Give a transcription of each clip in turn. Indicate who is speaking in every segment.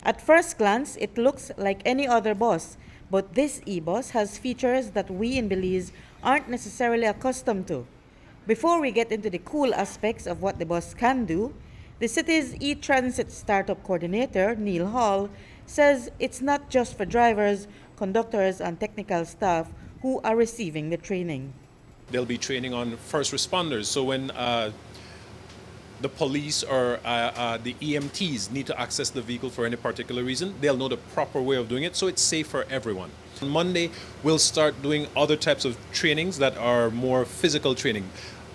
Speaker 1: At first glance, it looks like any other bus, but this e-bus has features that we in Belize aren't necessarily accustomed to. Before we get into the cool aspects of what the bus can do, the city's e-transit startup coordinator, Neil Hall, says it's not just for drivers, conductors, and technical staff who are receiving the training.
Speaker 2: They'll be training on first responders. So when the police or the EMTs need to access the vehicle for any particular reason, they'll know the proper way of doing it, so it's safe for everyone. On Monday, we'll start doing other types of trainings that are more physical training.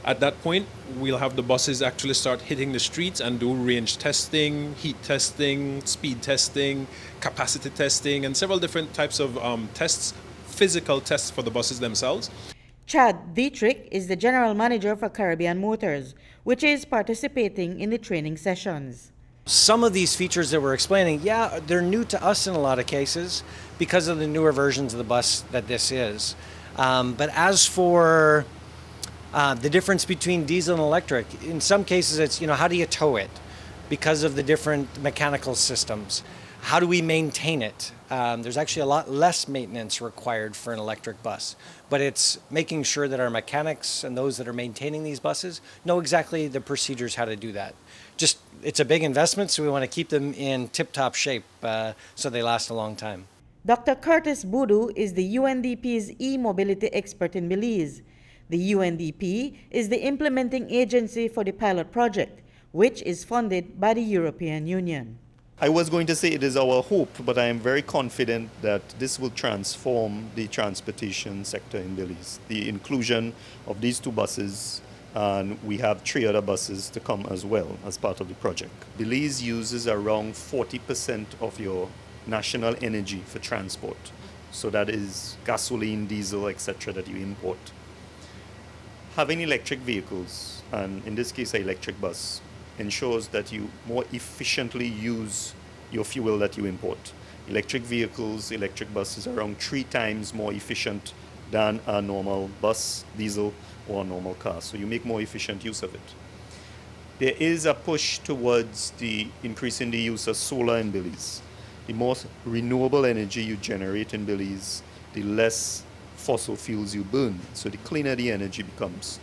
Speaker 2: At that point, we'll have the buses actually start hitting the streets and do range testing, heat testing, speed testing, capacity testing, and several different types of tests, physical tests for the buses themselves.
Speaker 1: Chad Dietrich is the general manager for Caribbean Motors, which is participating in the training sessions.
Speaker 3: Some of these features that we're explaining, yeah, they're new to us in a lot of cases because of the newer versions of the bus that this is. But as for the difference between diesel and electric, in some cases it's, how do you tow it because of the different mechanical systems? How do we maintain it? There's actually a lot less maintenance required for an electric bus, but it's making sure that our mechanics and those that are maintaining these buses know exactly the procedures how to do that. It's a big investment, so we want to keep them in tip-top shape so they last a long time.
Speaker 1: Dr. Curtis Boodoo is the UNDP's e-mobility expert in Belize. The UNDP is the implementing agency for the pilot project, which is funded by the European Union.
Speaker 4: I was going to say it is our hope, but I am very confident that this will transform the transportation sector in Belize. The inclusion of these two buses, and we have 3 other buses to come as well as part of the project. Belize uses around 40% of your national energy for transport. So that is gasoline, diesel, etc. that you import. Having electric vehicles, and in this case an electric bus, ensures that you more efficiently use your fuel that you import. Electric vehicles, electric buses are around 3 times more efficient than a normal bus, diesel, or a normal car. So you make more efficient use of it. There is a push towards the increasing the use of solar in Belize. The more renewable energy you generate in Belize, the less fossil fuels you burn. So the cleaner the energy becomes.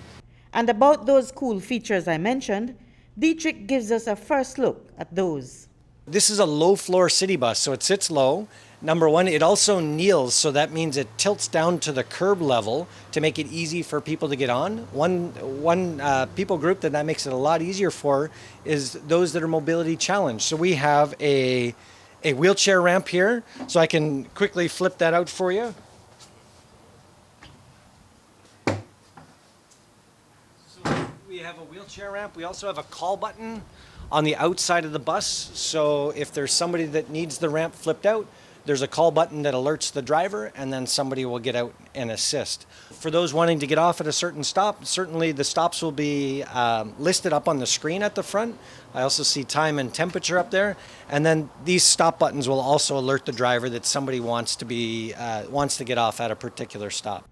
Speaker 1: And about those cool features I mentioned, Dietrich gives us a first look at those.
Speaker 3: This is a low-floor city bus, so it sits low. Number one, it also kneels, so that means it tilts down to the curb level to make it easy for people to get on. One people group that makes it a lot easier for is those that are mobility challenged. So we have a wheelchair ramp here, so I can quickly flip that out for you. We have a wheelchair ramp. We also have a call button on the outside of the bus. So if there's somebody that needs the ramp flipped out, there's a call button that alerts the driver, and then somebody will get out and assist. For those wanting to get off at a certain stop, certainly the stops will be listed up on the screen at the front. I also see time and temperature up there. And then these stop buttons will also alert the driver that somebody wants to get off at a particular stop.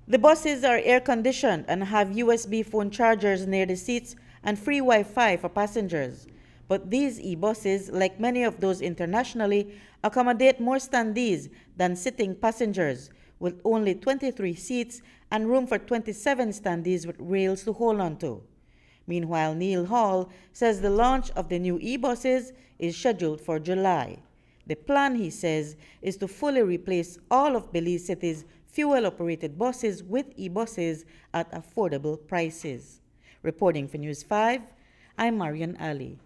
Speaker 1: The buses are air-conditioned and have USB phone chargers near the seats and free Wi-Fi for passengers. But these e-buses, like many of those internationally, accommodate more standees than sitting passengers, with only 23 seats and room for 27 standees with rails to hold on to. Meanwhile, Neil Hall says the launch of the new e-buses is scheduled for July. The plan, he says, is to fully replace all of Belize City's fuel-operated buses with e-buses at affordable prices. Reporting for News 5, I'm Marion Ali.